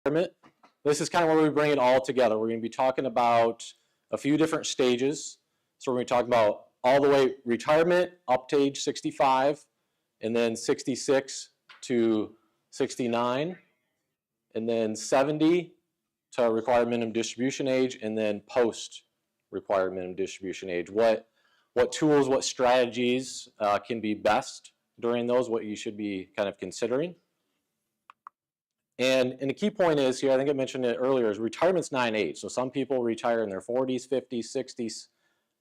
This is kind of where we bring it all together. We're going to be talking about a few different stages. So we're going to talk about all the way retirement up to age 65, and then 66 to 69, and then 70 to required minimum distribution age, and then post required minimum distribution age. What tools, what strategies can be best during those, what you should be kind of considering. And the key point is here, I think I mentioned it earlier, is retirement's not an age. So some people retire in their 40s, 50s, 60s,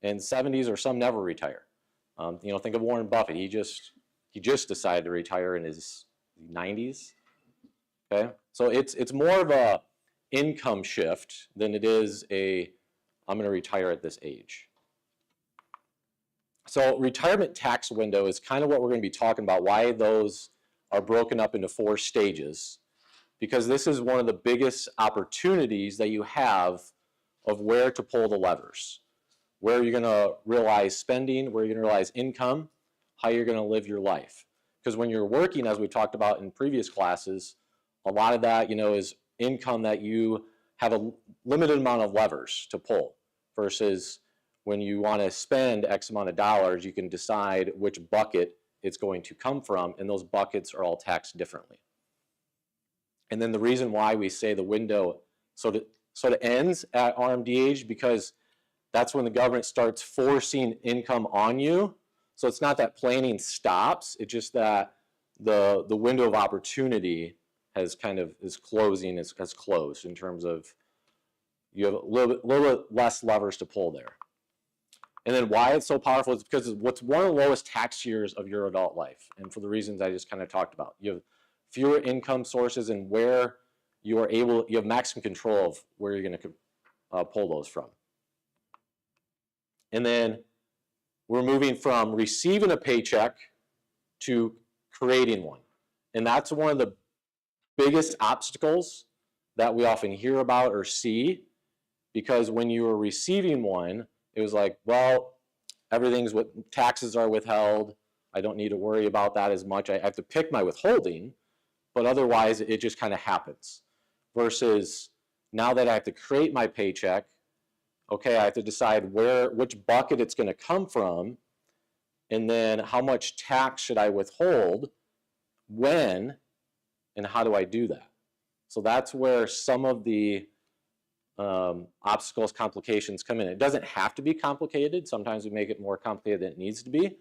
and 70s, or some never retire. Think of Warren Buffett. He just decided to retire in his 90s. Okay, so it's more of a income shift than it is I'm going to retire at this age. So retirement tax window is kind of what we're going to be talking about, why those are broken up into 4 stages, because this is one of the biggest opportunities that you have of where to pull the levers, where you're going to realize spending, where you're going to realize income, how you're going to live your life. Because when you're working, as we talked about in previous classes, a lot of that, is income that you have a limited amount of levers to pull, versus when you want to spend X amount of dollars, you can decide which bucket it's going to come from, and those buckets are all taxed differently. And then the reason why we say the window sort of ends at RMD age, because that's when the government starts forcing income on you. So it's not that planning stops, it's just that the window of opportunity is closed in terms of you have a little bit less levers to pull there. And then why it's so powerful is because it's one of the lowest tax years of your adult life, and for the reasons I just kind of talked about. You have fewer income sources, and where you have maximum control of where you're going to pull those from. And then we're moving from receiving a paycheck to creating one. And that's one of the biggest obstacles that we often hear about or see, because when you were receiving one, it was like, well, taxes are withheld. I don't need to worry about that as much. I have to pick my withholding, but otherwise it just kind of happens. Versus now that I have to create my paycheck, okay, I have to decide which bucket it's going to come from, and then how much tax should I withhold, when, and how do I do that? So that's where some of the obstacles, complications come in. It doesn't have to be complicated. Sometimes we make it more complicated than it needs to be,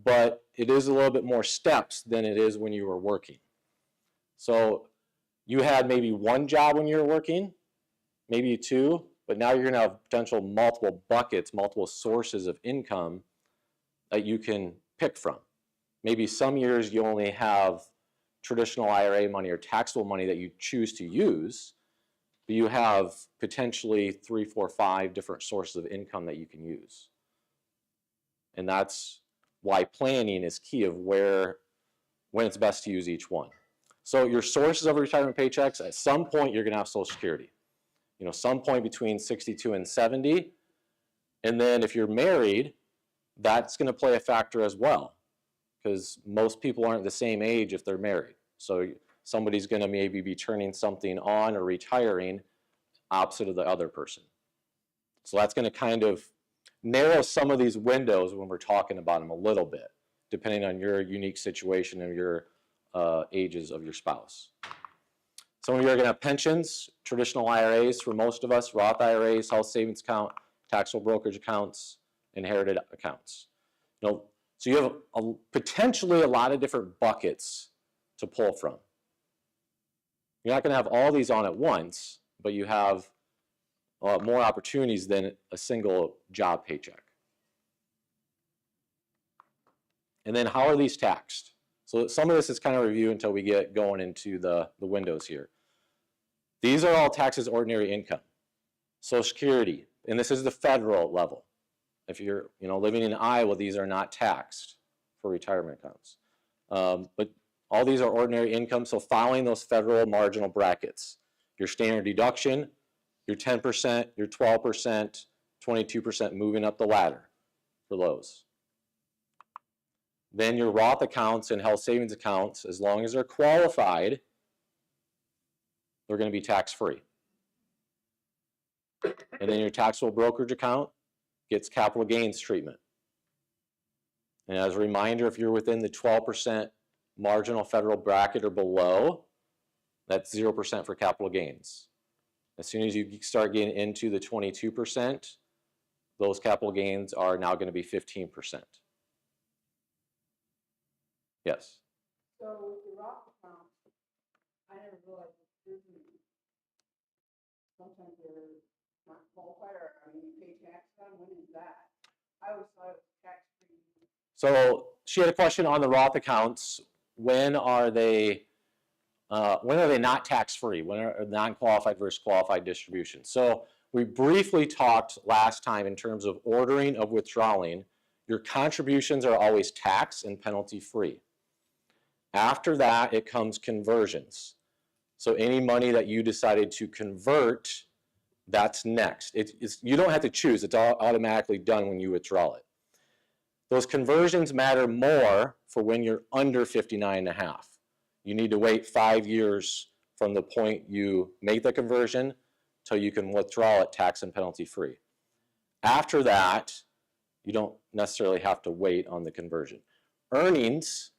but it is a little bit more steps than it is when you were working. So you had maybe one job when you were working, maybe 2, but now you're going to have potential multiple buckets, multiple sources of income that you can pick from. Maybe some years you only have traditional IRA money or taxable money that you choose to use, but you have potentially 3, 4, 5 different sources of income that you can use. And that's why planning is key of when it's best to use each one. So your sources of retirement paychecks, at some point you're going to have Social Security. Some point between 62 and 70. And then if you're married, that's going to play a factor as well, because most people aren't the same age if they're married. So somebody's going to maybe be turning something on or retiring opposite of the other person. So that's going to kind of narrow some of these windows when we're talking about them a little bit, depending on your unique situation and your ages of your spouse. Some of you are going to have pensions, traditional IRAs for most of us, Roth IRAs, health savings account, taxable brokerage accounts, inherited accounts. So you have potentially a lot of different buckets to pull from. You're not going to have all these on at once, but you have more opportunities than a single job paycheck. And then how are these taxed? So some of this is kind of review until we get going into the windows here. These are all taxed as ordinary income. Social Security, and this is the federal level. If you're living in Iowa, these are not taxed for retirement accounts. But all these are ordinary income, so following those federal marginal brackets. Your standard deduction, your 10%, your 12%, 22% moving up the ladder for those. Then your Roth accounts and health savings accounts, as long as they're qualified, they're going to be tax-free. And then your taxable brokerage account gets capital gains treatment. And as a reminder, if you're within the 12% marginal federal bracket or below, that's 0% for capital gains. As soon as you start getting into the 22%, those capital gains are now going to be 15%. Yes? So with the Roth account, I never realized sometimes they're not qualified, or I mean, you pay tax on, when is that? I always thought it was tax-free. So she had a question on the Roth accounts. When are they not tax-free? When are non-qualified versus qualified distributions? So we briefly talked last time in terms of ordering of withdrawing. Your contributions are always tax and penalty-free. After that, it comes conversions. So any money that you decided to convert, that's next. You don't have to choose. It's automatically done when you withdraw it. Those conversions matter more for when you're under 59.5. You need to wait 5 years from the point you make the conversion till you can withdraw it tax and penalty free. After that, you don't necessarily have to wait on the conversion. Earnings,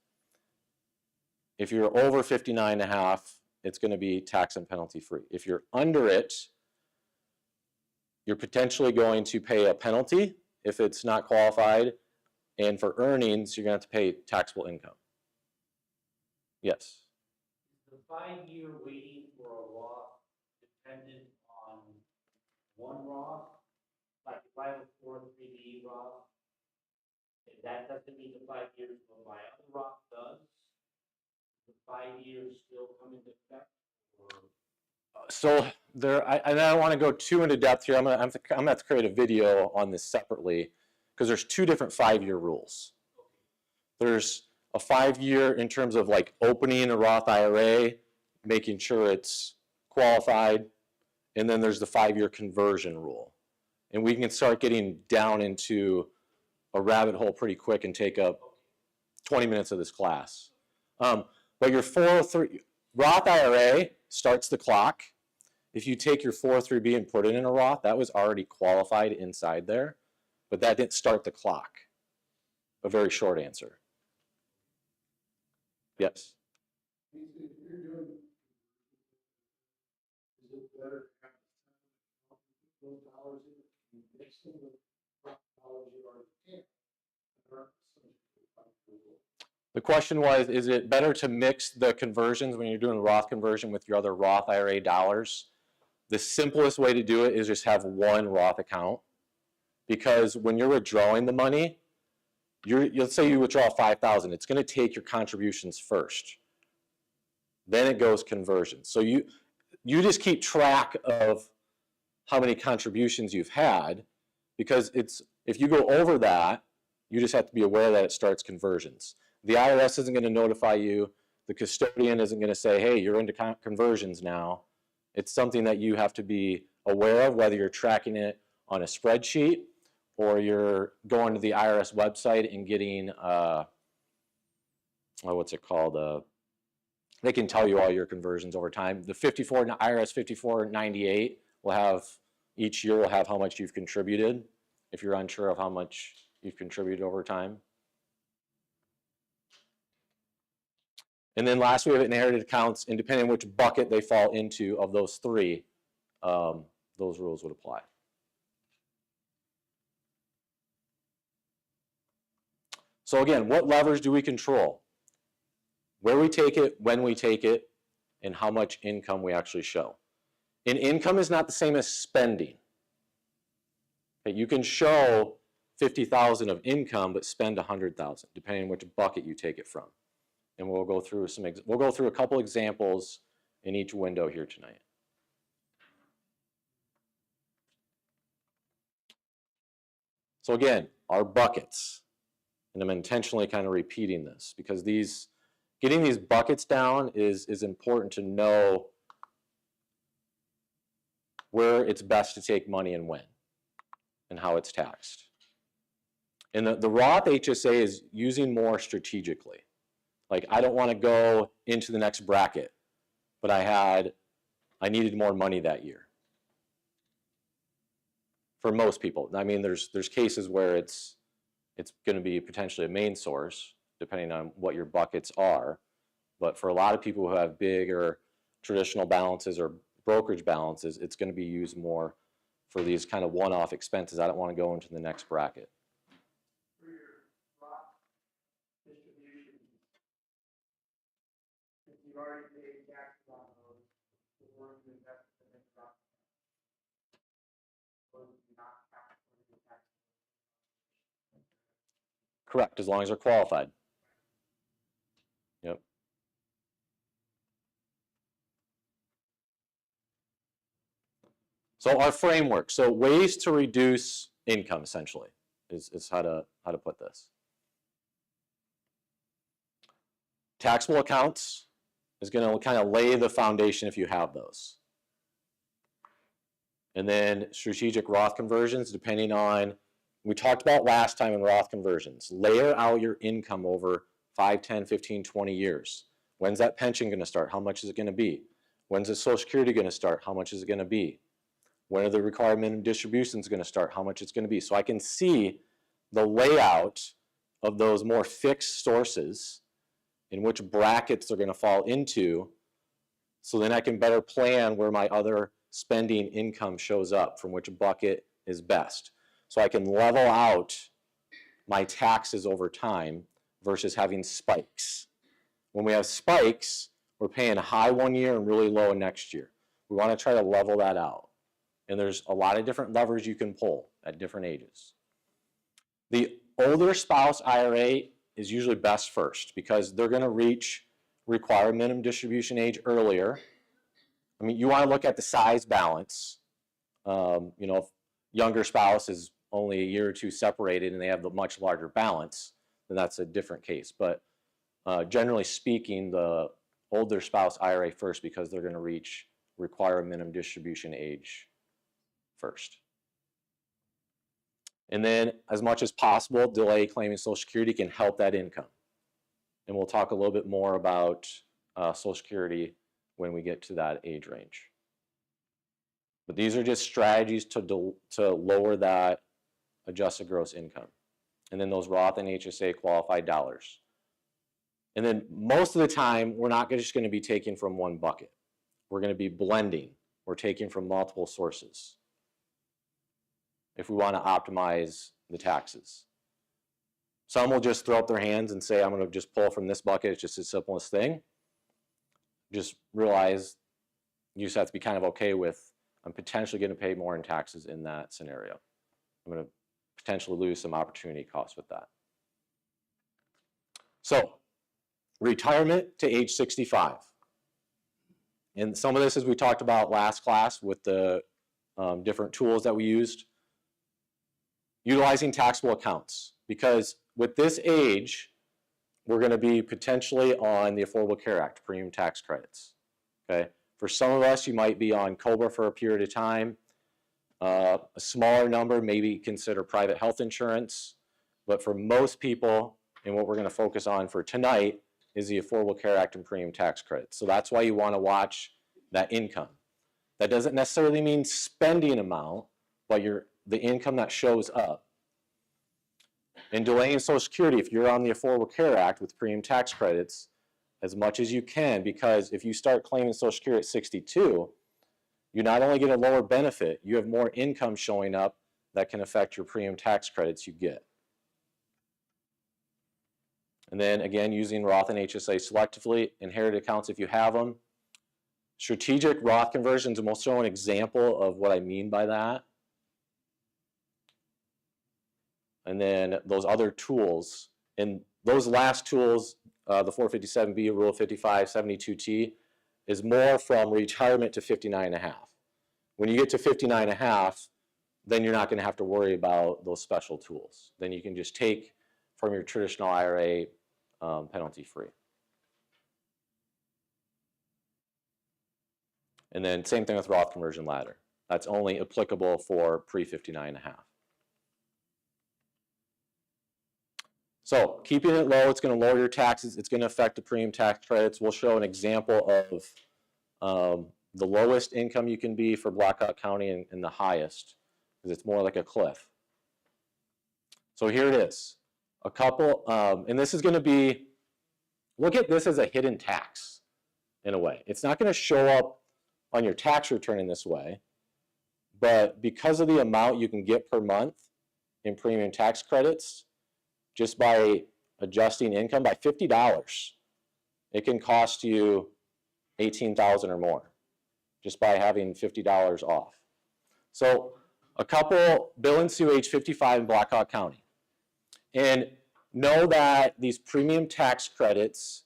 if you're over 59.5, it's going to be tax and penalty free. If you're under it, you're potentially going to pay a penalty if it's not qualified. And for earnings, you're going to have to pay taxable income. Yes? Is the 5-year waiting for a Roth dependent on one Roth? Like if I have a 403B Roth, and that doesn't mean the 5 years, but my other Roth does, the 5 years still come into effect? So I don't want to go too into depth here. I'm gonna have to create a video on this separately, because there's two different 5-year rules. There's a 5-year in terms of like opening a Roth IRA, making sure it's qualified, and then there's the 5-year conversion rule. And we can start getting down into a rabbit hole pretty quick and take up 20 minutes of this class. But your 403, Roth IRA starts the clock. If you take your 403B and put it in a Roth, that was already qualified inside there, but that didn't start the clock. A very short answer. Yes? If you're doing, is it better to have those dollars in mix them with dollars you already have? The question was, is it better to mix the conversions when you're doing a Roth conversion with your other Roth IRA dollars? The simplest way to do it is just have one Roth account, because when you're withdrawing the money, let's say you withdraw $5,000, it's going to take your contributions first. Then it goes conversions. So you just keep track of how many contributions you've had, because if you go over that, you just have to be aware that it starts conversions. The IRS isn't going to notify you. The custodian isn't going to say, hey, you're into conversions now. It's something that you have to be aware of, whether you're tracking it on a spreadsheet or you're going to the IRS website and getting, what's it called? They can tell you all your conversions over time. The IRS 5498 will have, each year will have how much you've contributed, if you're unsure of how much you've contributed over time. And then last, we have inherited accounts, and depending on which bucket they fall into of those three, those rules would apply. So again, what levers do we control? Where we take it, when we take it, and how much income we actually show. And income is not the same as spending. Okay, you can show $50,000 of income, but spend $100,000, depending on which bucket you take it from. And we'll go through a couple examples in each window here tonight. So again, our buckets, and I'm intentionally kind of repeating this because getting these buckets down is important to know where it's best to take money and when, and how it's taxed. And the Roth HSA is using more strategically. Like, I don't want to go into the next bracket, but I had I needed more money that year. For most people. I mean, there's cases where it's going to be potentially a main source, depending on what your buckets are. But for a lot of people who have bigger traditional balances or brokerage balances, it's going to be used more for these kind of one-off expenses. I don't want to go into the next bracket. For your Roth distribution, if you already paid taxes on those, before you invest in the Roth, those do not count for your tax. Correct, as long as they're qualified. Yep. So our framework, so ways to reduce income essentially is how to put this. Taxable accounts is going to kind of lay the foundation if you have those. And then strategic Roth conversions, depending on, we talked about last time in Roth conversions, layer out your income over 5, 10, 15, 20 years. When's that pension going to start? How much is it going to be? When's the Social Security going to start? How much is it going to be? When are the required minimum distributions going to start? How much it's going to be? So I can see the layout of those more fixed sources in which brackets they're going to fall into, so then I can better plan where my other spending income shows up, from which bucket is best. So I can level out my taxes over time versus having spikes. When we have spikes, we're paying high one year and really low next year. We want to try to level that out. And there's a lot of different levers you can pull at different ages. The older spouse IRA is usually best first because they're going to reach required minimum distribution age earlier. I mean, you want to look at the size balance. You know, if younger spouse is only a year or two separated and they have the much larger balance, then that's a different case. But generally speaking, the older spouse IRA first because they're going to reach required minimum distribution age first. And then, as much as possible, delay claiming Social Security can help that income. And we'll talk a little bit more about Social Security when we get to that age range. But these are just strategies to lower that adjusted gross income. And then those Roth and HSA qualified dollars. And then most of the time, we're not just going to be taking from one bucket. We're going to be blending. We're taking from multiple sources if we want to optimize the taxes. Some will just throw up their hands and say, I'm going to just pull from this bucket. It's just the simplest thing. Just realize you just have to be kind of okay with, I'm potentially going to pay more in taxes in that scenario. I'm going to potentially lose some opportunity costs with that. So, retirement to age 65. And some of this, as we talked about last class with the different tools that we used. Utilizing taxable accounts, because with this age, we're going to be potentially on the Affordable Care Act, premium tax credits. Okay, for some of us, you might be on COBRA for a period of time. A smaller number, maybe consider private health insurance. But for most people, and what we're going to focus on for tonight, is the Affordable Care Act and premium tax credits. So that's why you want to watch that income. That doesn't necessarily mean spending amount, but the income that shows up. And delaying Social Security, if you're on the Affordable Care Act with premium tax credits, as much as you can, because if you start claiming Social Security at 62, you not only get a lower benefit, you have more income showing up that can affect your premium tax credits you get. And then again, using Roth and HSA selectively, inherited accounts if you have them. Strategic Roth conversions, and we'll show an example of what I mean by that. And then those other tools, and those last tools, the 457B, Rule 55, 72T, is more from retirement to 59.5. When you get to 59.5, then you're not going to have to worry about those special tools. Then you can just take from your traditional IRA penalty free. And then same thing with Roth conversion ladder. That's only applicable for pre-59.5. So keeping it low, it's going to lower your taxes. It's going to affect the premium tax credits. We'll show an example of the lowest income you can be for Blackhawk County and the highest, because it's more like a cliff. So here it is. A couple, and this is going to be, look at this as a hidden tax in a way. It's not going to show up on your tax return in this way, but because of the amount you can get per month in premium tax credits, just by adjusting income by $50, it can cost you $18,000 or more just by having $50 off. So a couple, Bill and Sue, age 55 in Blackhawk County. And know that these premium tax credits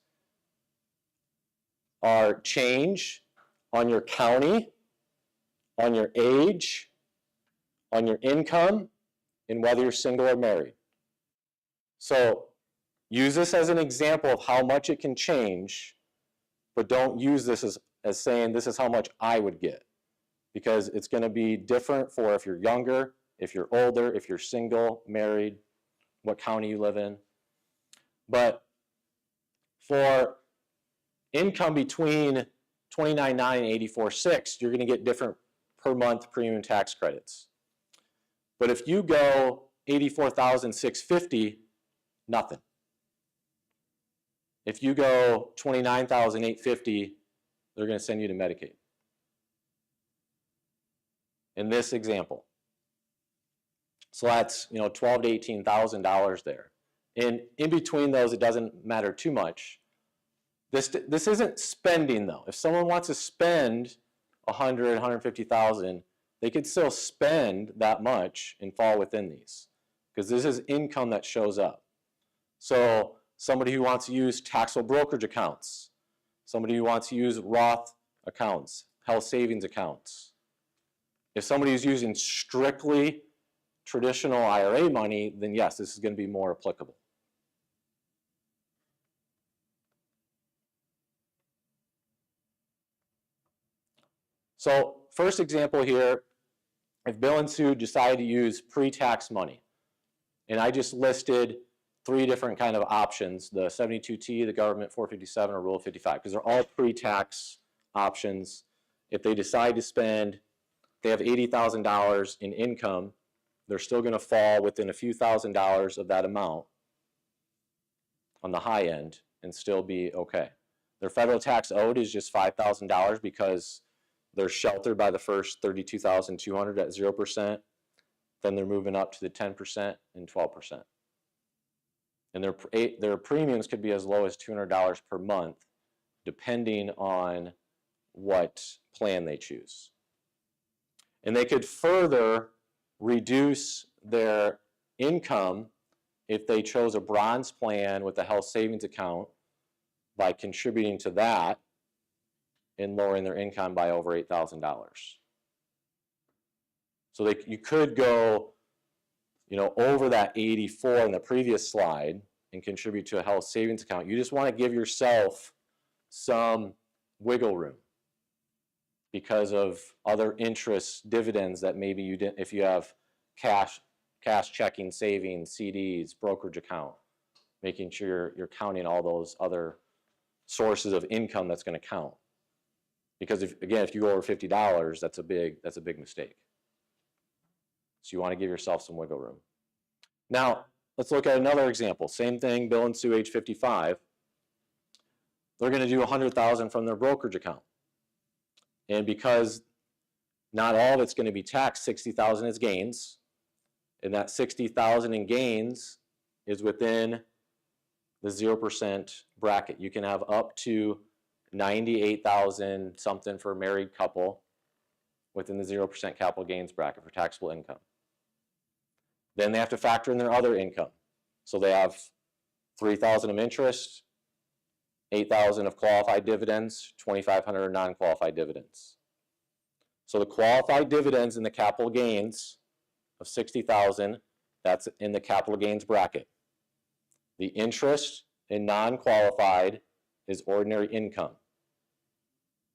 are change on your county, on your age, on your income, and whether you're single or married. So use this as an example of how much it can change, but don't use this as saying this is how much I would get, because it's going to be different for if you're younger, if you're older, if you're single, married, what county you live in. But for income between $29,900 and $84,600, you're going to get different per month premium tax credits. But if you go $84,650, nothing. If you go $29,850, they're going to send you to Medicaid. In this example. So that's, $12,000 to $18,000 there. And in between those, it doesn't matter too much. This isn't spending though. If someone wants to spend $100,000, $150,000, they could still spend that much and fall within these, because this is income that shows up. So somebody who wants to use taxable brokerage accounts, somebody who wants to use Roth accounts, health savings accounts. If somebody is using strictly traditional IRA money, then yes, this is going to be more applicable. So first example here, if Bill and Sue decide to use pre-tax money, and I just listed 3 different kind of options, the 72T, the government 457, or Rule 55, because they're all pre-tax options. If they decide to spend, they have $80,000 in income, they're still going to fall within a few $1,000s of that amount on the high end and still be okay. Their federal tax owed is just $5,000 because they're sheltered by the first $32,200 at 0%. Then they're moving up to the 10% and 12%. And their premiums could be as low as $200 per month, depending on what plan they choose. And they could further reduce their income if they chose a bronze plan with a health savings account by contributing to that and lowering their income by over $8,000. So you could go, over that 84 in the previous slide and contribute to a health savings account. You just want to give yourself some wiggle room because of other interest dividends that maybe you didn't, if you have cash checking, savings, CDs, brokerage account, making sure you're counting all those other sources of income that's going to count. Because if you go over $50, that's a big mistake. So you want to give yourself some wiggle room. Now, let's look at another example. Same thing, Bill and Sue, age 55. They're going to do $100,000 from their brokerage account. And because not all of it's going to be taxed, $60,000 is gains. And that $60,000 in gains is within the 0% bracket. You can have up to $98,000 something for a married couple within the 0% capital gains bracket for taxable income. Then they have to factor in their other income. So they have $3,000 of interest, $8,000 of qualified dividends, $2,500 of non-qualified dividends. So the qualified dividends in the capital gains of $60,000, that's in the capital gains bracket. The interest in non-qualified is ordinary income.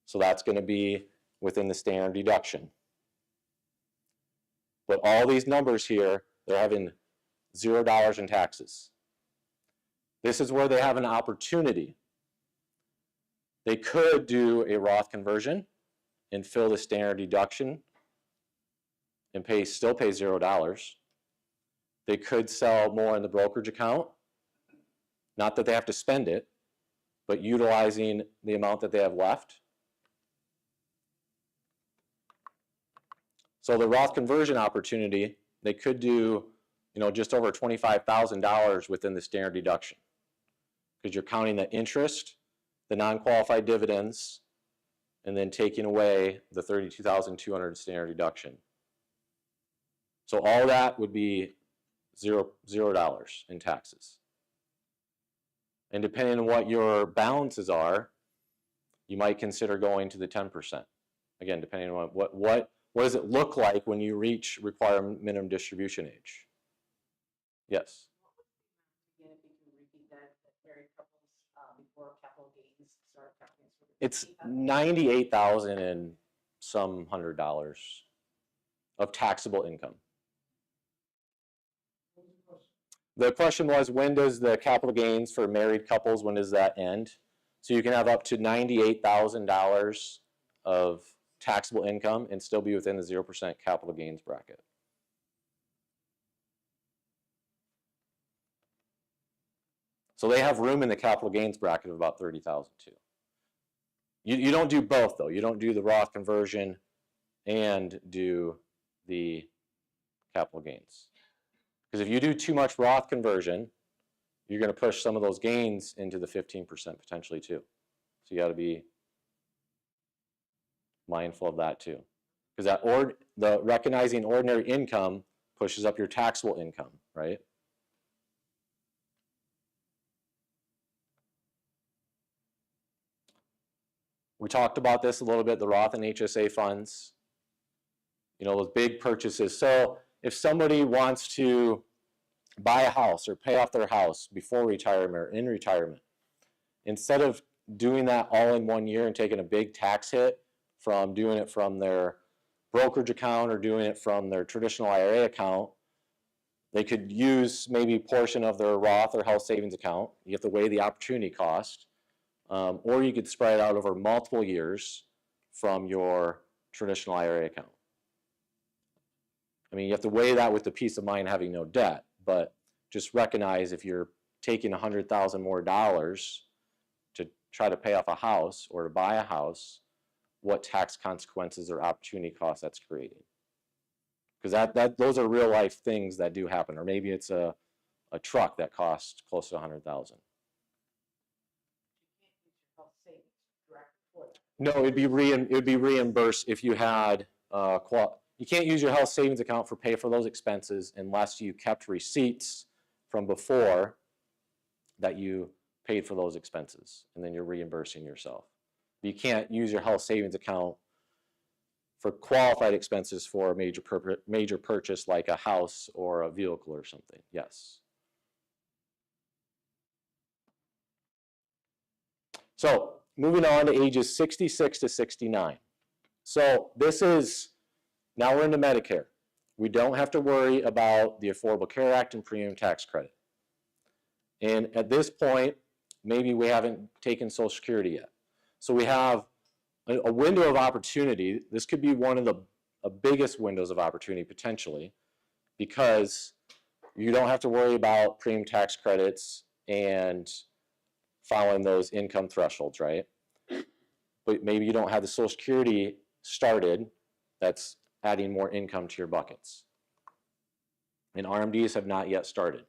So that's going to be within the standard deduction. But all these numbers here, they're having $0 in taxes. This is where they have an opportunity. They could do a Roth conversion, and fill the standard deduction and still pay $0. They could sell more in the brokerage account. Not that they have to spend it, but utilizing the amount that they have left. So the Roth conversion opportunity, they could do, just over $25,000 within the standard deduction, because you're counting the interest, the non-qualified dividends, and then taking away the $32,200 standard deduction. So all that would be $0 in taxes. And depending on what your balances are, you might consider going to the 10%. Again, depending on what does it look like when you reach required minimum distribution age? Yes. Again, if you can repeat that, married couples, before capital gains start counting. It's $98,000 and some $100 of taxable income. The question was, when does the capital gains for married couples, when does that end? So you can have up to $98,000 of taxable income and still be within the 0% capital gains bracket. So they have room in the capital gains bracket of about $30,000 too. You don't do both though. You don't do the Roth conversion and do the capital gains. Because if you do too much Roth conversion, you're going to push some of those gains into the 15% potentially too. So you got to be mindful of that too. Because the recognizing ordinary income pushes up your taxable income, right? We talked about this a little bit, the Roth and HSA funds. Those big purchases. So if somebody wants to buy a house or pay off their house before retirement or in retirement, instead of doing that all in one year and taking a big tax hit from doing it from their brokerage account or doing it from their traditional IRA account, they could use maybe a portion of their Roth or health savings account. You have to weigh the opportunity cost. Or you could spread it out over multiple years from your traditional IRA account. I mean, you have to weigh that with the peace of mind having no debt, but just recognize if you're taking $100,000 more dollars to try to pay off a house or to buy a house, what tax consequences or opportunity costs that's creating. Because those are real life things that do happen. Or maybe it's a truck that costs close to $100,000. No, it'd be reimbursed if you had you can't use your health savings account for pay for those expenses unless you kept receipts from before that you paid for those expenses, and then you're reimbursing yourself. You can't use your health savings account for qualified expenses for a major purchase like a house or a vehicle or something. Yes. So moving on to ages 66 to 69. So now we're into Medicare. We don't have to worry about the Affordable Care Act and premium tax credit. And at this point, maybe we haven't taken Social Security yet. So we have a window of opportunity. This could be one of the biggest windows of opportunity potentially, because you don't have to worry about premium tax credits and following those income thresholds, right? But maybe you don't have the Social Security started that's adding more income to your buckets. And RMDs have not yet started.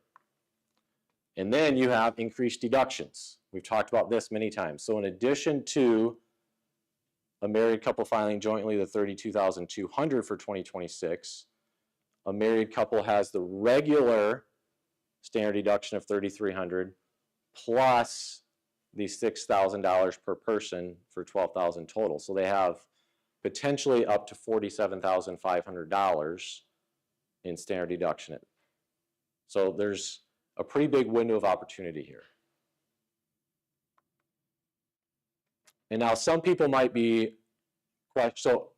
And then you have increased deductions. We've talked about this many times. So in addition to a married couple filing jointly the $32,200 for 2026, a married couple has the regular standard deduction of $3,300 plus the $6,000 per person for $12,000 total. So they have potentially up to $47,500 in standard deduction. So there's a pretty big window of opportunity here. And now some people might be, so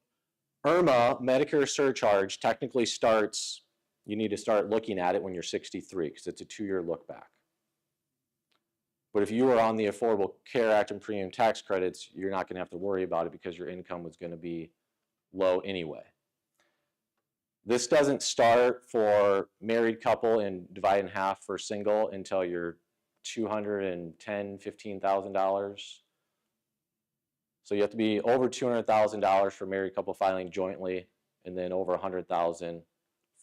IRMAA, Medicare surcharge, technically starts, you need to start looking at it when you're 63 because it's a 2-year look back. But if you were on the Affordable Care Act and premium tax credits, you're not going to have to worry about it because your income was going to be low anyway. This doesn't start for married couple and divide in half for single until you're $210,000, $15,000. So you have to be over $200,000 for married couple filing jointly, and then over $100,000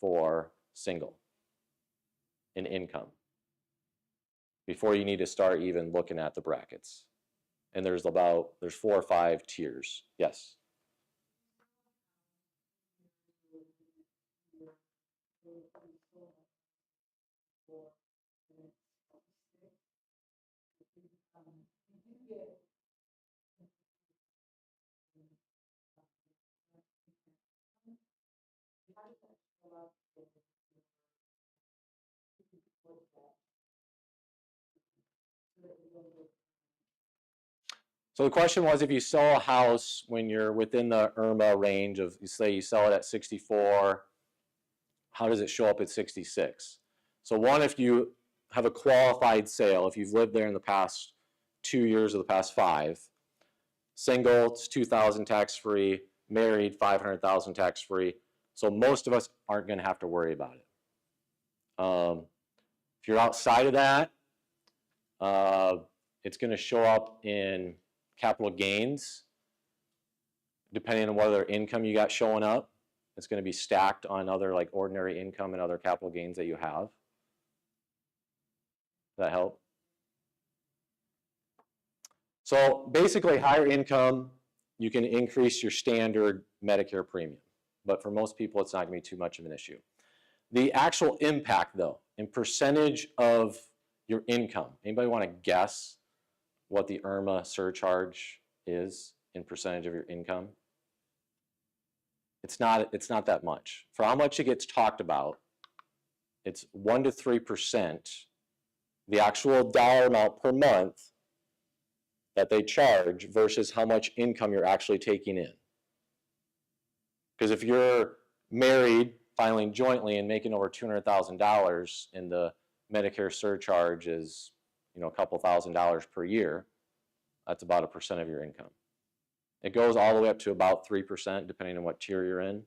for single in income before you need to start even looking at the brackets. And there's 4 or 5 tiers. Yes. So the question was, if you sell a house when you're within the IRMA range of, say you sell it at 64, how does it show up at 66? So one, if you have a qualified sale, if you've lived there in the past 2 years or the past 5, single, it's $2,000 tax-free, married, $500,000 tax-free. So most of us aren't going to have to worry about it. If you're outside of that, it's going to show up in capital gains, depending on what other income you got showing up. It's going to be stacked on other like ordinary income and other capital gains that you have. Does that help? So basically, higher income, you can increase your standard Medicare premium. But for most people, it's not going to be too much of an issue. The actual impact, though, in percentage of your income. Anybody want to guess what the IRMA surcharge is in percentage of your income? It's not that much. For how much it gets talked about, it's 1 to 3%, the actual dollar amount per month that they charge versus how much income you're actually taking in. Because if you're married, filing jointly and making over $200,000 and the Medicare surcharge is, a couple $1,000s per year, that's about 1% of your income. It goes all the way up to about 3%, depending on what tier you're in.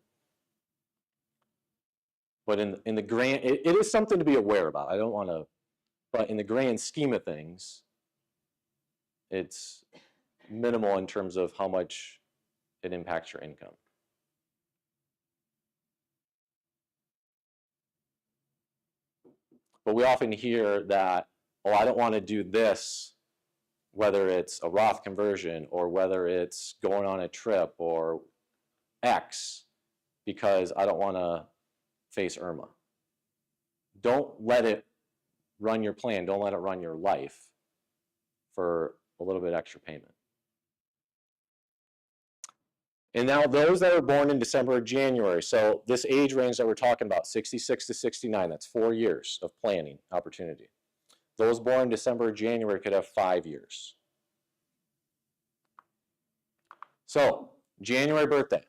But in the grand, it is something to be aware about. I don't want to, but in the grand scheme of things, it's minimal in terms of how much it impacts your income. But we often hear that, oh, I don't want to do this, whether it's a Roth conversion or whether it's going on a trip or X, because I don't want to face IRMA. Don't let it run your plan. Don't let it run your life for a little bit extra payment. And now those that are born in December or January, so this age range that we're talking about, 66 to 69, that's 4 years of planning opportunity. Those born in December or January could have 5 years. So, January birthday.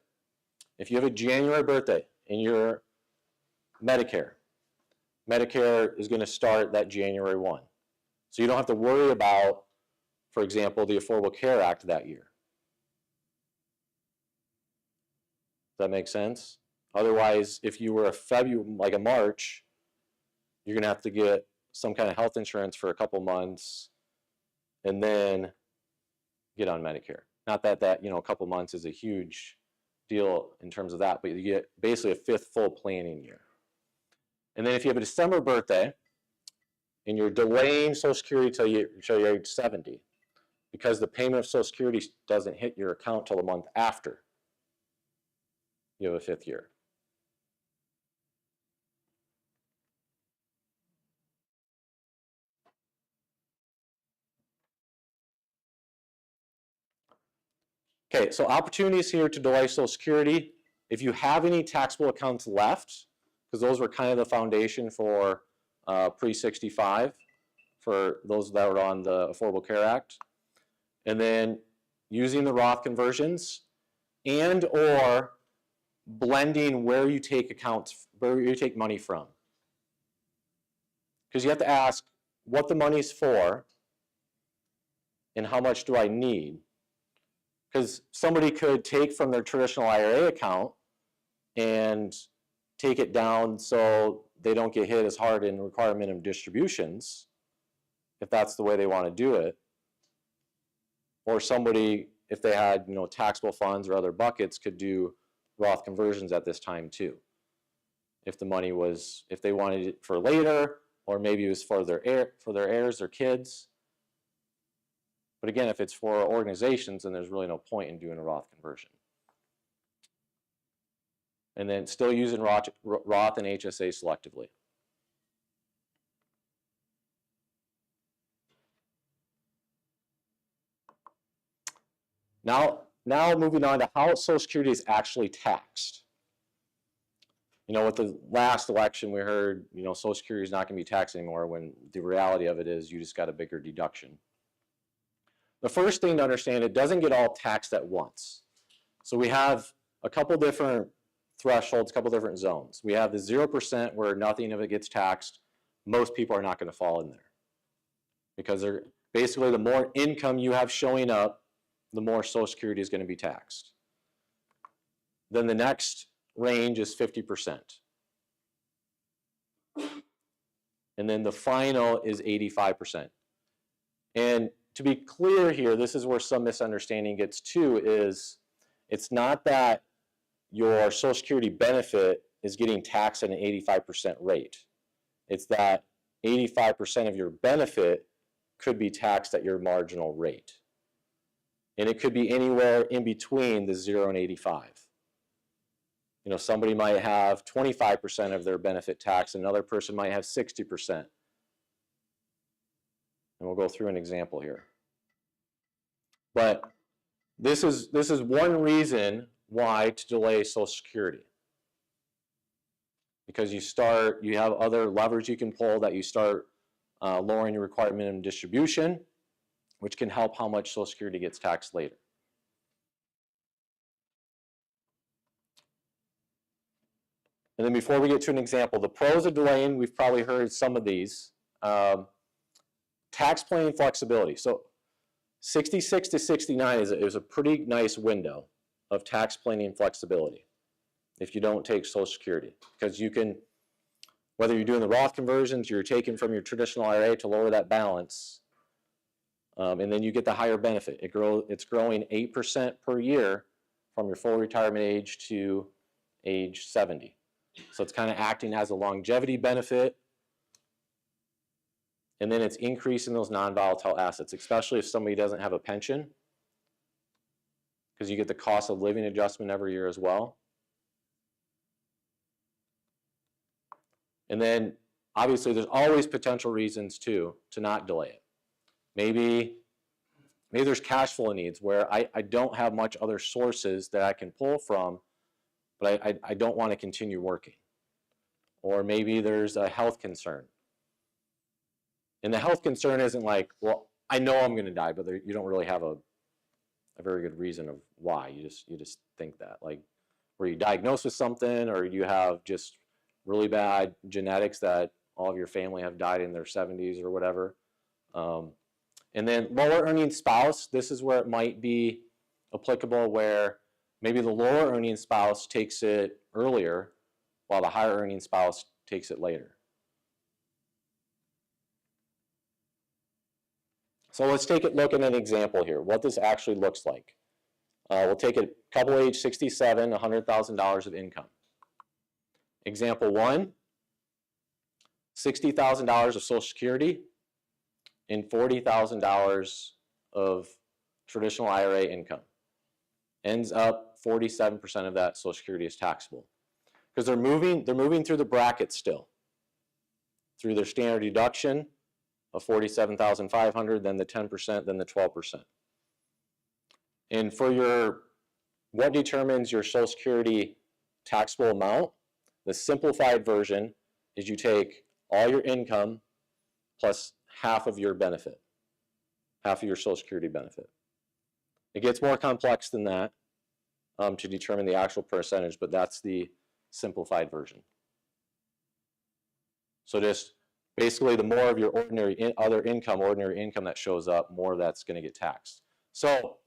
If you have a January birthday in your Medicare is going to start that January 1. So you don't have to worry about, for example, the Affordable Care Act that year. Does that make sense? Otherwise, if you were a March, you're going to have to get some kind of health insurance for a couple months and then get on Medicare. Not that a couple months is a huge deal in terms of that, but you get basically a 5th full planning year. And then if you have a December birthday and you're delaying Social Security till you're age 70, because the payment of Social Security doesn't hit your account till the month after you have a 5th year. Okay, so opportunities here to delay Social Security. If you have any taxable accounts left, because those were kind of the foundation for pre-65, for those that were on the Affordable Care Act. And then using the Roth conversions and or blending where you take money from. Because you have to ask what the money's for and how much do I need? Because somebody could take from their traditional IRA account and take it down so they don't get hit as hard in required minimum distributions, if that's the way they want to do it. Or somebody, if they had, you know, taxable funds or other buckets, could do Roth conversions at this time too. If the money was, if they wanted it for later, or maybe it was for their heirs or kids. But again, if it's for organizations, then there's really no point in doing a Roth conversion. And then still using Roth and HSA selectively. Now moving on to how Social Security is actually taxed. You know, with the last election, we heard, you know, Social Security is not going to be taxed anymore, when the reality of it is you just got a bigger deduction. The first thing to understand, it doesn't get all taxed at once. So we have a couple different thresholds, a couple different zones. We have the 0% where nothing of it gets taxed. Most people are not going to fall in there, because they're basically, the more income you have showing up, the more Social Security is going to be taxed. Then the next range is 50%. And then the final is 85%. And to be clear here, this is where some misunderstanding gets to, is it's not that your Social Security benefit is getting taxed at an 85% rate. It's that 85% of your benefit could be taxed at your marginal rate. And it could be anywhere in between the 0 and 85. You know, somebody might have 25% of their benefit tax, another person might have 60%. And we'll go through an example here. But this is one reason why to delay Social Security. Because you have other levers you can pull, that you start lowering your required minimum distribution, which can help how much Social Security gets taxed later. And then before we get to an example, the pros of delaying, we've probably heard some of these. Tax planning flexibility. So 66 to 69 is a pretty nice window of tax planning flexibility if you don't take Social Security. Because you can, whether you're doing the Roth conversions, you're taking from your traditional IRA to lower that balance, and then you get the higher benefit. It's growing 8% per year from your full retirement age to age 70. So it's kind of acting as a longevity benefit. And then it's increasing those non-volatile assets, especially if somebody doesn't have a pension, because you get the cost of living adjustment every year as well. And then obviously there's always potential reasons too to not delay it. Maybe there's cash flow needs where I don't have much other sources that I can pull from, but I don't want to continue working. Or maybe there's a health concern. And the health concern isn't like, well, I know I'm going to die, but you don't really have a very good reason of why. You just think that. Like, were you diagnosed with something, or you have just really bad genetics that all of your family have died in their 70s or whatever. And then lower earning spouse, this is where it might be applicable, where maybe the lower earning spouse takes it earlier while the higher earning spouse takes it later. So let's take a look at an example here, what this actually looks like. We'll take a couple age 67, $100,000 of income. Example 1, $60,000 of Social Security and $40,000 of traditional IRA income. Ends up 47% of that Social Security is taxable. Because they're moving through the bracket still. Through their standard deduction of $47,500, then the 10%, then the 12%. And for what determines your Social Security taxable amount, the simplified version is you take all your income plus half of your benefit, half of your Social Security benefit. It gets more complex than that to determine the actual percentage, but that's the simplified version. So just Basically, the more of your ordinary income that shows up, more that's going to get taxed. So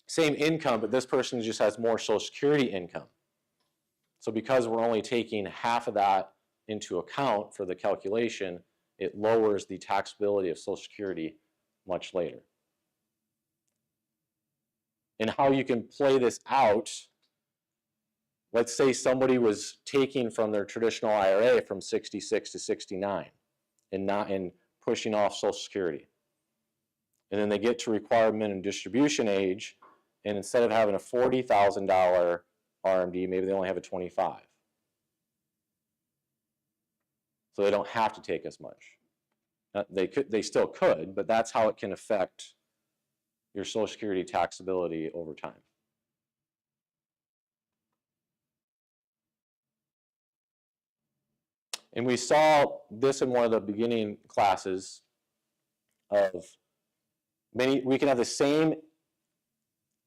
same income, but this person just has more Social Security income. So because we're only taking half of that into account for the calculation, it lowers the taxability of Social Security much later. And how you can play this out, let's say somebody was taking from their traditional IRA from 66 to 69 and pushing off Social Security. And then they get to required minimum distribution age, and instead of having a $40,000 RMD, maybe they only have a 25. So they don't have to take as much. They still could, but that's how it can affect your Social Security taxability over time. And we saw this in one of the beginning classes of we can have the same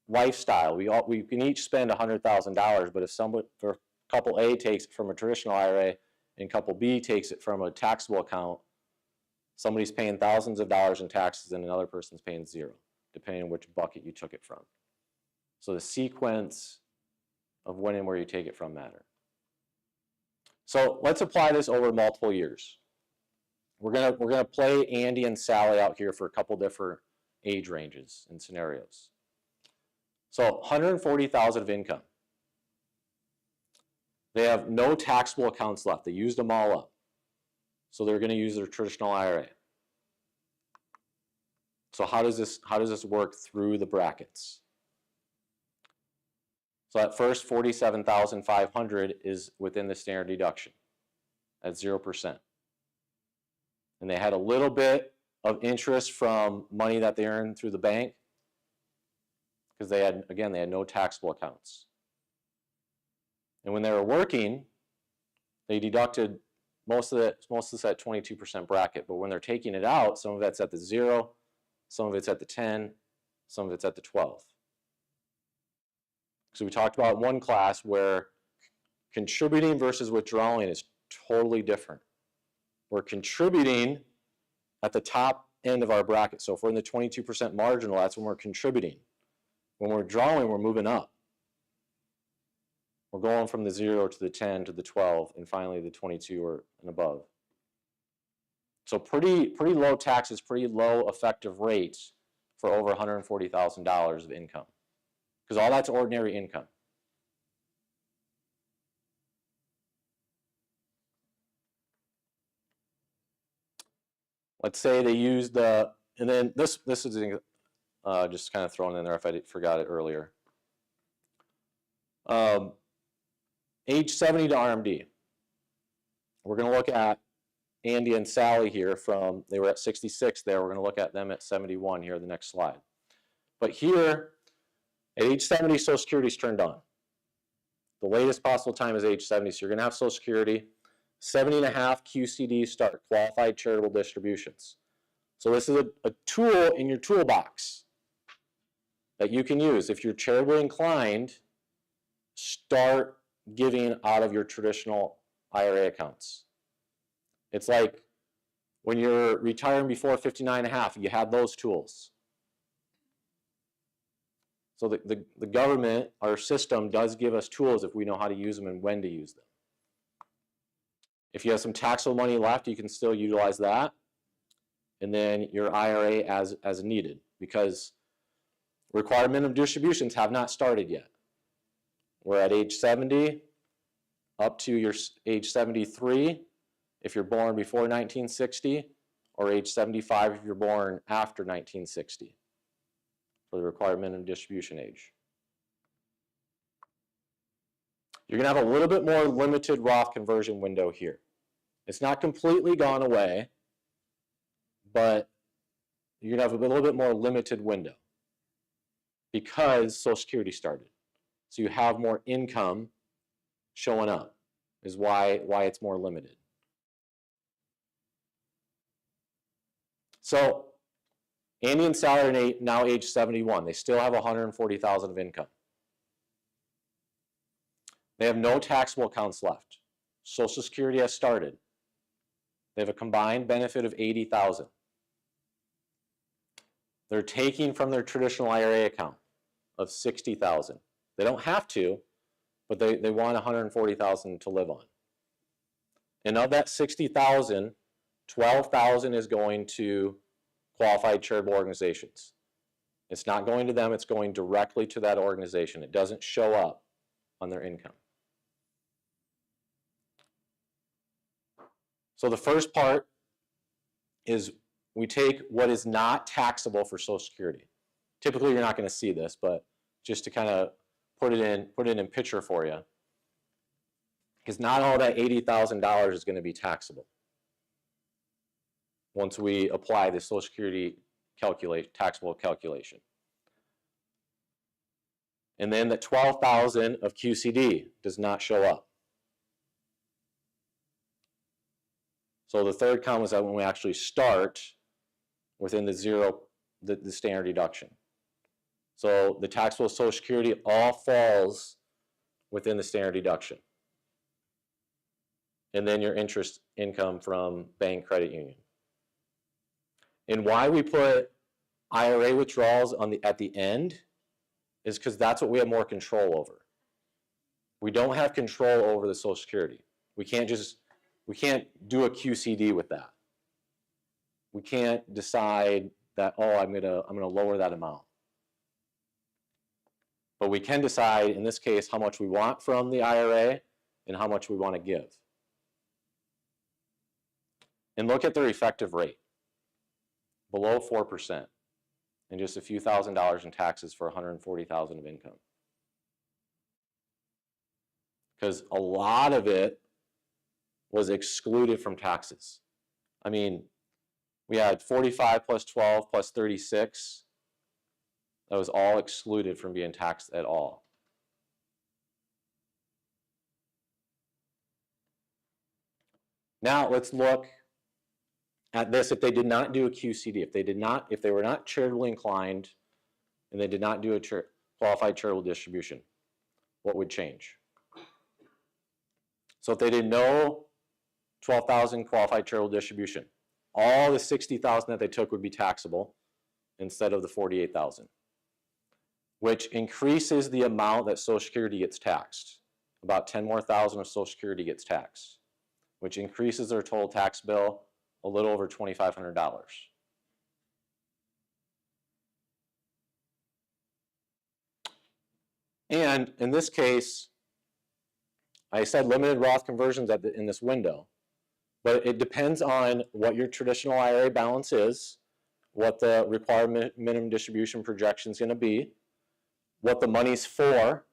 lifestyle. We can each spend $100,000, but if couple A takes it from a traditional IRA and couple B takes it from a taxable account, somebody's paying thousands of dollars in taxes and another person's paying zero, depending on which bucket you took it from. So the sequence of when and where you take it from matter. So let's apply this over multiple years. We're gonna play Andy and Sally out here for a couple different age ranges and scenarios. So 140,000 of income. They have no taxable accounts left. They used them all up. So they're going to use their traditional IRA. So how does this work through the brackets? So at first, 47,500 is within the standard deduction at 0%. And they had a little bit of interest from money that they earned through the bank because they had no taxable accounts. And when they were working, they deducted most of this at 22% bracket. But when they're taking it out, some of it's at the 0, some of it's at the 10, some of it's at the 12. So we talked about one class where contributing versus withdrawing is totally different. We're contributing at the top end of our bracket. So if we're in the 22% marginal, that's when we're contributing. When we're withdrawing, we're moving up. We're going from the 0 to the 10 to the 12 and finally the 22 or and above. So pretty low taxes, pretty low effective rates for over $140,000 of income, because all that's ordinary income. Let's say they use and then this is just kind of thrown in there if I forgot it earlier. Age 70 to RMD. We're going to look at Andy and Sally here they were at 66 there. We're going to look at them at 71 here, the next slide. But here, at age 70, Social Security is turned on. The latest possible time is age 70, so you're going to have Social Security. 70.5 QCDs start, qualified charitable distributions. So this is a tool in your toolbox that you can use. If you're charitably inclined, start giving out of your traditional IRA accounts. It's like when you're retiring before 59.5, you have those tools. So the government, our system, does give us tools if we know how to use them and when to use them. If you have some taxable money left, you can still utilize that. And then your IRA as needed, because required minimum distributions have not started yet. We're at age 70 up to your age 73 if you're born before 1960, or age 75 if you're born after 1960 for the required minimum distribution age. You're going to have a little bit more limited Roth conversion window here. It's not completely gone away, but you're going to have a little bit more limited window because Social Security started. So you have more income showing up, is why it's more limited. So Andy and Sally are now age 71. They still have $140,000 of income. They have no taxable accounts left. Social Security has started. They have a combined benefit of $80,000. They're taking from their traditional IRA account of $60,000. They don't have to, but they want $140,000 to live on. And of that $60,000, $12,000 is going to qualified charitable organizations. It's not going to them, it's going directly to that organization. It doesn't show up on their income. So the first part is we take what is not taxable for Social Security. Typically, you're not going to see this, but just to kind of put it in picture for you, because not all that $80,000 is going to be taxable once we apply the Social Security taxable calculation. And then the $12,000 of QCD does not show up. So the third column is that when we actually start within the standard deduction. So the taxable Social Security all falls within the standard deduction. And then your interest income from bank, credit union. And why we put IRA withdrawals at the end is because that's what we have more control over. We don't have control over the Social Security. We can't do a QCD with that. We can't decide that, oh, I'm gonna lower that amount. But we can decide, in this case, how much we want from the IRA and how much we want to give. And look at their effective rate. Below 4%. And just a few $1,000s in taxes for $140,000 of income. Because a lot of it was excluded from taxes. I mean, we had 45 plus 12 plus 36. That was all excluded from being taxed at all. Now let's look at this if they did not do a QCD, if they were not charitably inclined and they did not do a qualified charitable distribution, what would change? So if they did no $12,000 qualified charitable distribution, all the $60,000 that they took would be taxable instead of the $48,000, which increases the amount that Social Security gets taxed. About 10 more thousand of Social Security gets taxed, which increases their total tax bill a little over $2,500. And in this case, I said limited Roth conversions in this window, but it depends on what your traditional IRA balance is, what the required minimum distribution projection is going to be, what the money's for.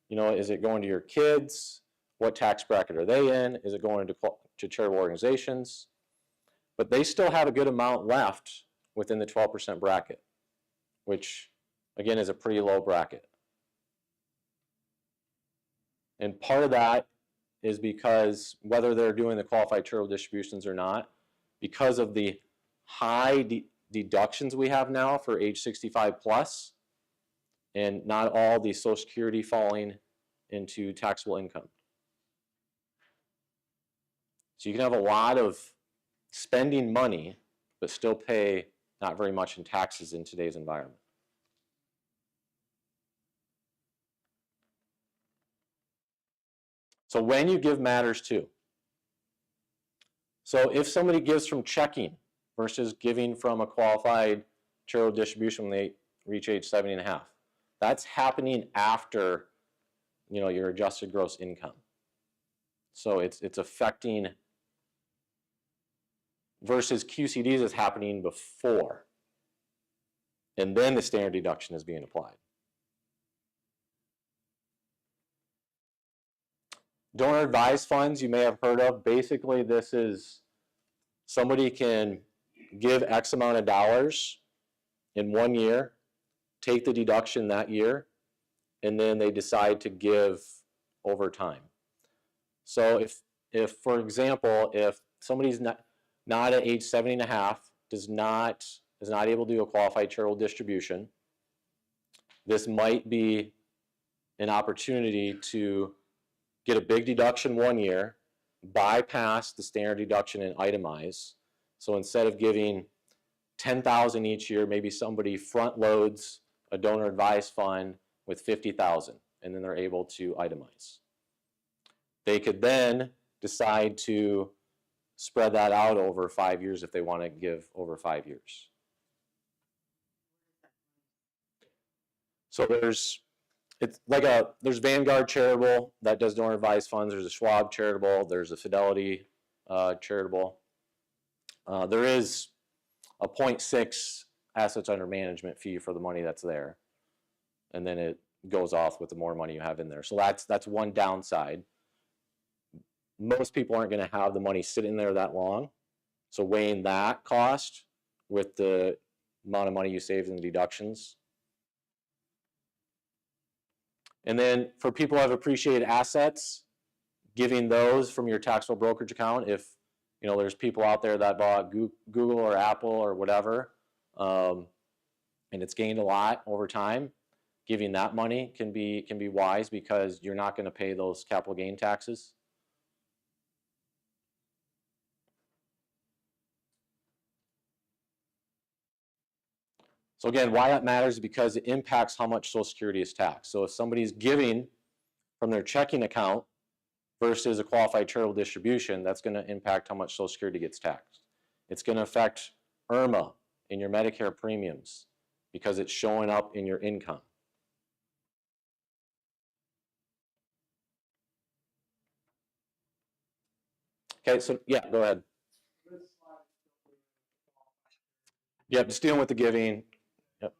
You know, is it going to your kids? What tax bracket are they in? Is it going to charitable organizations? But they still have a good amount left within the 12% bracket, which again is a pretty low bracket. And part of that is because whether they're doing the qualified charitable distributions or not, because of the high deductions we have now for age 65 plus, and not all the Social Security falling into taxable income. So you can have a lot of spending money, but still pay not very much in taxes in today's environment. So when you give matters too. So if somebody gives from checking versus giving from a qualified charitable distribution when they reach age 70 and a half, that's happening after, you know, your adjusted gross income. So it's affecting, versus QCDs is happening before. And then the standard deduction is being applied. Donor advised funds you may have heard of. Basically, this is somebody can give X amount of dollars in 1 year, take the deduction that year, and then they decide to give over time. So if for example, if somebody's not at age 70 and a half, is not able to do a qualified charitable distribution, this might be an opportunity to get a big deduction 1 year, bypass the standard deduction and itemize. So instead of giving 10,000 each year, maybe somebody front loads a donor advised fund with 50,000, and then they're able to itemize. They could then decide to spread that out over 5 years if they want to give over 5 years. So there's Vanguard Charitable that does donor advised funds. There's a Schwab Charitable. There's a Fidelity Charitable. There is a 0.6 assets under management fee for the money that's there, and then it goes off with the more money you have in there. So that's one downside. Most people aren't going to have the money sitting there that long. So weighing that cost with the amount of money you saved in the deductions. And then for people who have appreciated assets, giving those from your taxable brokerage account, if there's people out there that bought Google or Apple or whatever, and it's gained a lot over time, giving that money can be wise because you're not going to pay those capital gain taxes. So again, why that matters is because it impacts how much Social Security is taxed. So if somebody's giving from their checking account versus a qualified charitable distribution, that's going to impact how much Social Security gets taxed. It's going to affect IRMAA in your Medicare premiums because it's showing up in your income. Okay, so yeah, go ahead. Yep, just dealing with the giving. Yep.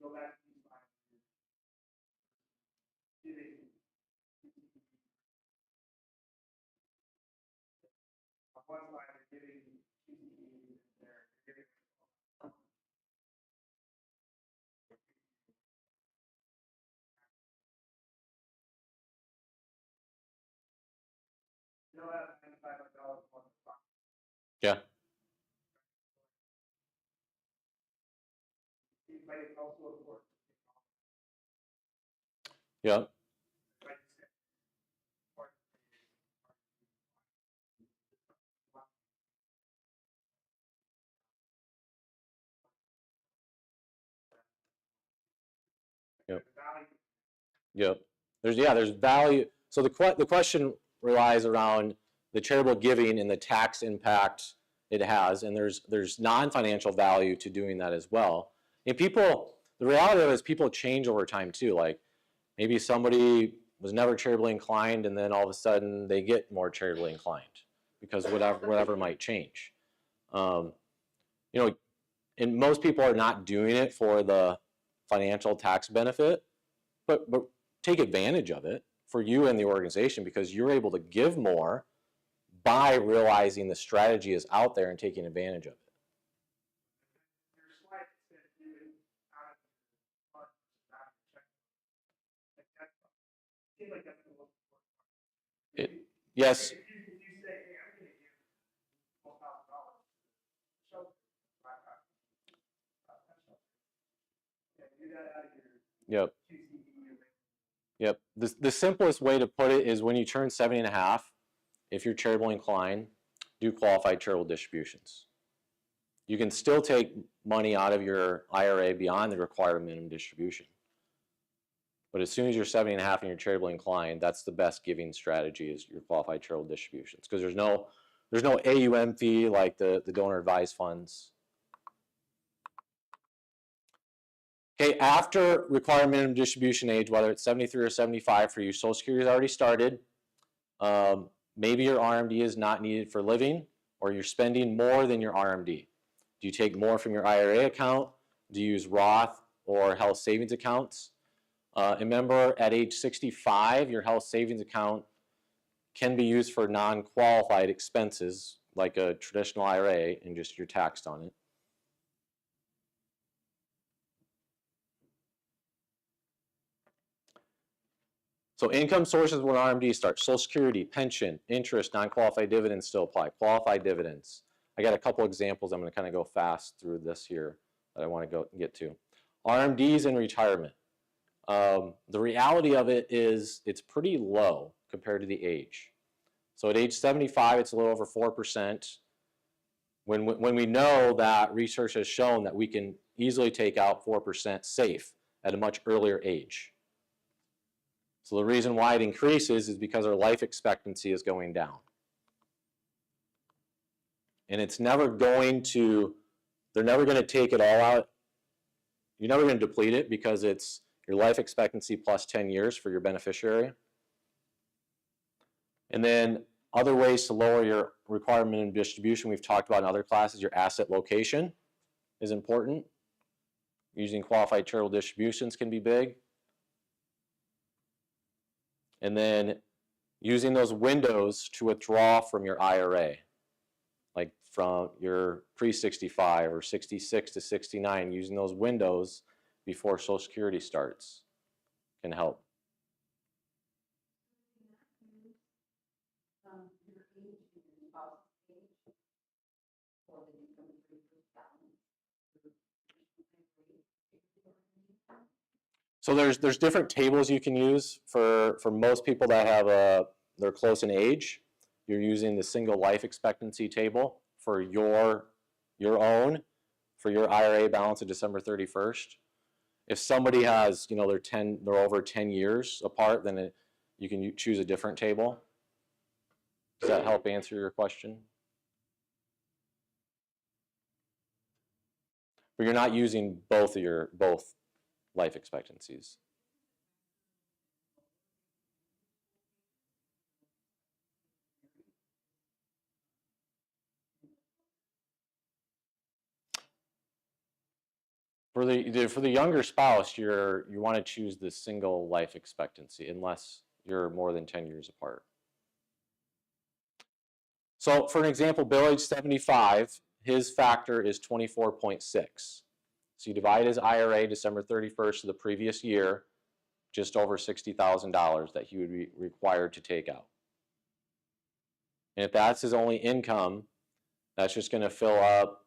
Go back to 5 years. One side are giving PCE, they're giving. You'll have $9,500 more. Yeah. But it's also important. Yeah. Yep. There's value. So the question relies around the charitable giving and the tax impact it has, and there's non-financial value to doing that as well. And the reality of it is people change over time too. Like maybe somebody was never charitably inclined, and then all of a sudden they get more charitably inclined because whatever might change. And most people are not doing it for the financial tax benefit, but take advantage of it for you and the organization because you're able to give more by realizing the strategy is out there and taking advantage of it. Yes. If you say, hey, I'm going to give $12,000 to shelter, do that out of your Yep. QCE. Yep. The simplest way to put it is when you turn 70 and a half, if you're charitably inclined, do qualified charitable distributions. You can still take money out of your IRA beyond the required minimum distribution. But as soon as you're 70 and a half and you're charitably inclined, that's the best giving strategy is your qualified charitable distributions because there's no AUM fee like the donor advised funds. Okay, after required minimum distribution age, whether it's 73 or 75 for you, Social Security has already started. Maybe your RMD is not needed for living, or you're spending more than your RMD. Do you take more from your IRA account? Do you use Roth or health savings accounts? Remember, at age 65, your health savings account can be used for non-qualified expenses, like a traditional IRA, and just you're taxed on it. So income sources when RMD starts, Social Security, pension, interest, non-qualified dividends still apply, qualified dividends. I got a couple examples. I'm going to kind of go fast through this here that I want to get to. RMDs in retirement. The reality of it is it's pretty low compared to the age. So at age 75, it's a little over 4%. When we know that research has shown that we can easily take out 4% safe at a much earlier age. So the reason why it increases is because our life expectancy is going down. And it's never going to, they're never going to take it all out. You're never going to deplete it because it's your life expectancy plus 10 years for your beneficiary. And then other ways to lower your requirement and distribution we've talked about in other classes, your asset location is important. Using qualified charitable distributions can be big. And then using those windows to withdraw from your IRA, like from your pre-65 or 66 to 69, using those windows before Social Security starts can help. Your age and your spouse's age, or the income balance. So there's different tables you can use for most people that have they're close in age. You're using the single life expectancy table for your own, for your IRA balance of December 31st. If somebody has, you know, they're over 10 years apart, then you can choose a different table. Does that help answer your question? But you're not using both life expectancies. For the younger spouse, you want to choose the single life expectancy unless you're more than 10 years apart. So for an example, Bill age 75, his factor is 24.6. So you divide his IRA December 31st of the previous year, just over $60,000 that he would be required to take out. And if that's his only income, that's just going to fill up,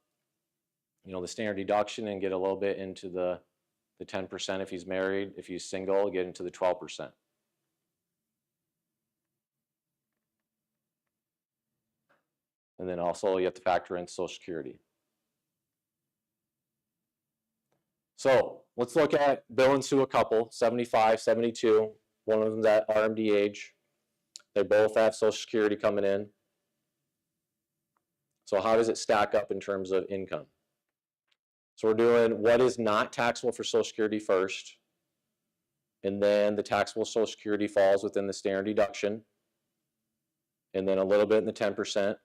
you know, the standard deduction and get a little bit into the 10% if he's married. If he's single, get into the 12%. And then also you have to factor in Social Security. So let's look at Bill and Sue, a couple, 75, 72. One of them's at RMD age. They both have Social Security coming in. So how does it stack up in terms of income? So we're doing what is not taxable for Social Security first, and then the taxable Social Security falls within the standard deduction, and then a little bit in the 10%.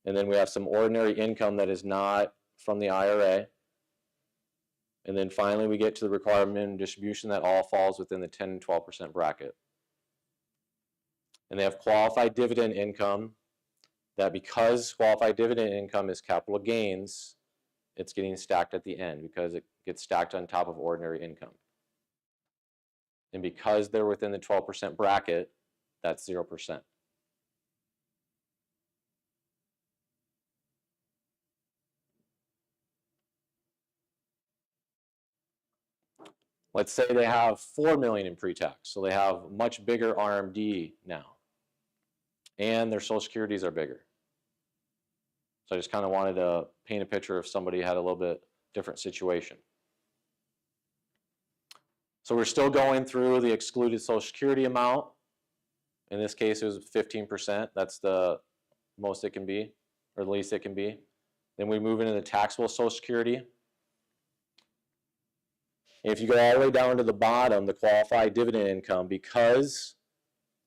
And then we have some ordinary income that is not from the IRA. And then finally we get to the requirement and distribution that all falls within the 10 and 12% bracket. And they have qualified dividend income that, because qualified dividend income is capital gains, it's getting stacked at the end because it gets stacked on top of ordinary income. And because they're within the 12% bracket, that's 0%. Let's say they have $4 million in pre-tax, so they have much bigger RMD now, and their Social Securities are bigger. So I just kind of wanted to paint a picture if somebody had a little bit different situation. So we're still going through the excluded Social Security amount. In this case, it was 15%. That's the most it can be, or the least it can be. Then we move into the taxable Social Security. If you go all the way down to the bottom, the qualified dividend income, because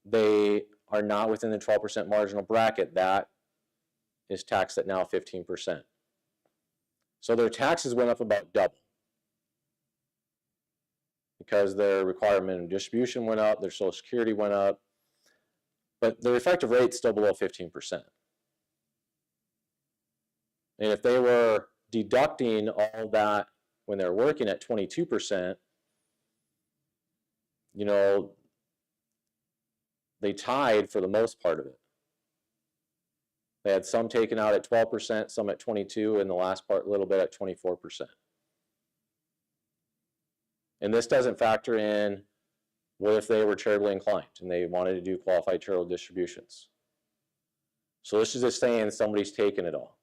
they are not within the 12% marginal bracket, that is taxed at now 15%. So their taxes went up about double because their requirement and distribution went up, their Social Security went up, but their effective rate is still below 15%. And if they were deducting all that when they're working at 22%, you know, they tied for the most part of it. They had some taken out at 12%, some at 22%, and the last part a little bit at 24%. And this doesn't factor in what if they were charitably inclined and they wanted to do qualified charitable distributions. So this is just saying somebody's taken it all.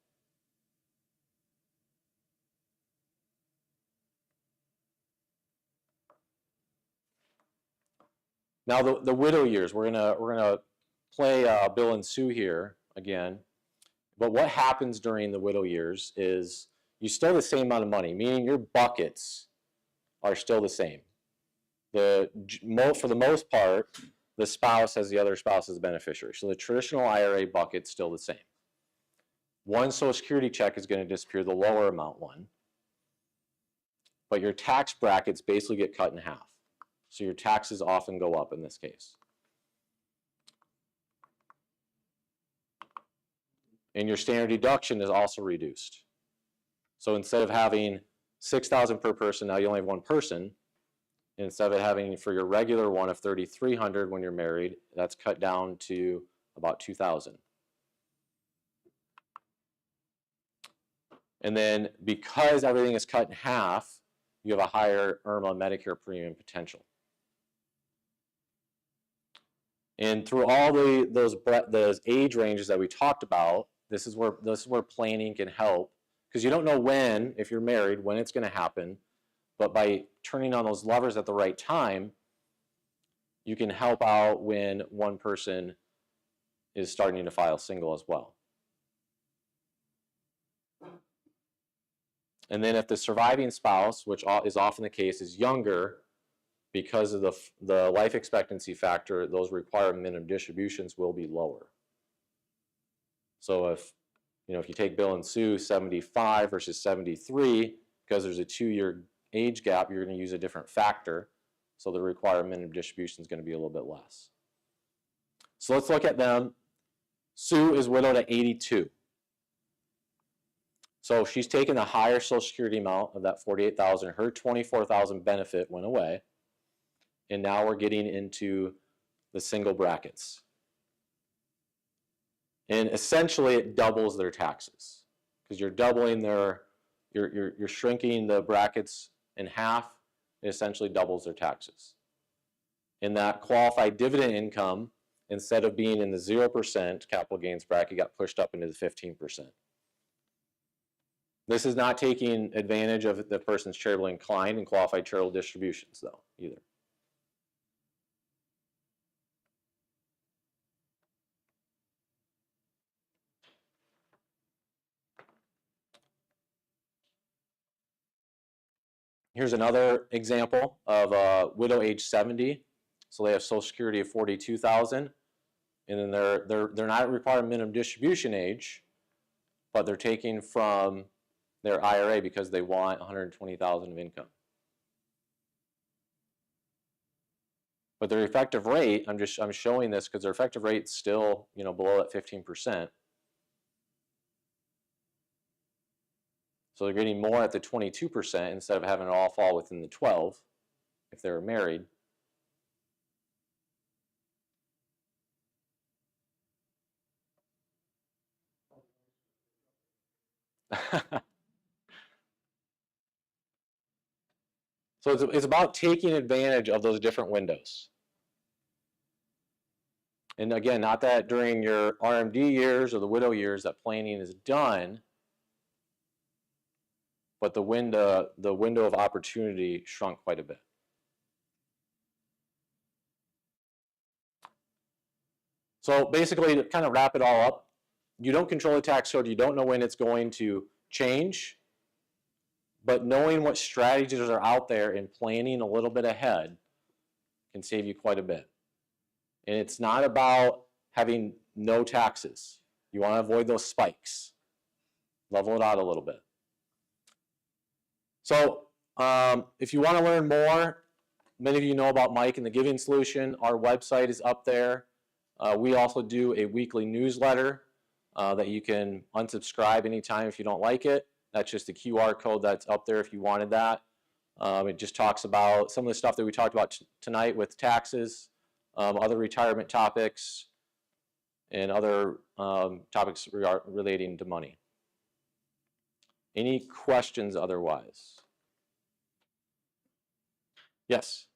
Now the widow years, we're gonna play Bill and Sue here again. But what happens during the widow years is you still have the same amount of money, meaning your buckets are still the same. For the most part, the spouse has the other spouse as a beneficiary. So the traditional IRA bucket's still the same. One Social Security check is going to disappear, the lower amount one. But your tax brackets basically get cut in half. So your taxes often go up in this case. And your standard deduction is also reduced. So instead of having $6,000 per person, now you only have one person. Instead of having for your regular one of $3,300 when you're married, that's cut down to about $2,000. And then because everything is cut in half, you have a higher IRMAA Medicare premium potential. And through all those age ranges that we talked about, this is where planning can help, because you don't know when, if you're married, when it's going to happen. But by turning on those levers at the right time, you can help out when one person is starting to file single as well. And then if the surviving spouse, which is often the case, is younger, because of the life expectancy factor, those required minimum distributions will be lower. So if you take Bill and Sue 75 versus 73, because there's a 2-year age gap, you're going to use a different factor. So the required minimum distribution is going to be a little bit less. So let's look at them. Sue is widowed at 82. So she's taken a higher Social Security amount of that $48,000. Her $24,000 benefit went away. And now we're getting into the single brackets. And essentially it doubles their taxes, because you're doubling you're shrinking the brackets in half. It essentially doubles their taxes. And that qualified dividend income, instead of being in the 0% capital gains bracket, got pushed up into the 15%. This is not taking advantage of the person's charitably inclined and qualified charitable distributions, though, either. Here's another example of a widow age 70. So they have Social Security of $42,000, and then they're not requiring minimum distribution age, but they're taking from their IRA because they want $120,000 of income. But their effective rate, I'm showing this because their effective rate's still below that 15%. So they're getting more at the 22% instead of having it all fall within the 12% if they're married. So it's about taking advantage of those different windows. And again, not that during your RMD years or the widow years that planning is done, but the window of opportunity shrunk quite a bit. So basically, to kind of wrap it all up, you don't control the tax code, you don't know when it's going to change, but knowing what strategies are out there and planning a little bit ahead can save you quite a bit. And it's not about having no taxes. You want to avoid those spikes. Level it out a little bit. So if you want to learn more, many of you know about Mike and the Giving Solution. Our website is up there. We also do a weekly newsletter that you can unsubscribe anytime if you don't like it. That's just a QR code that's up there if you wanted that. It just talks about some of the stuff that we talked about tonight with taxes, other retirement topics, and other topics relating to money. Any questions otherwise? Yes.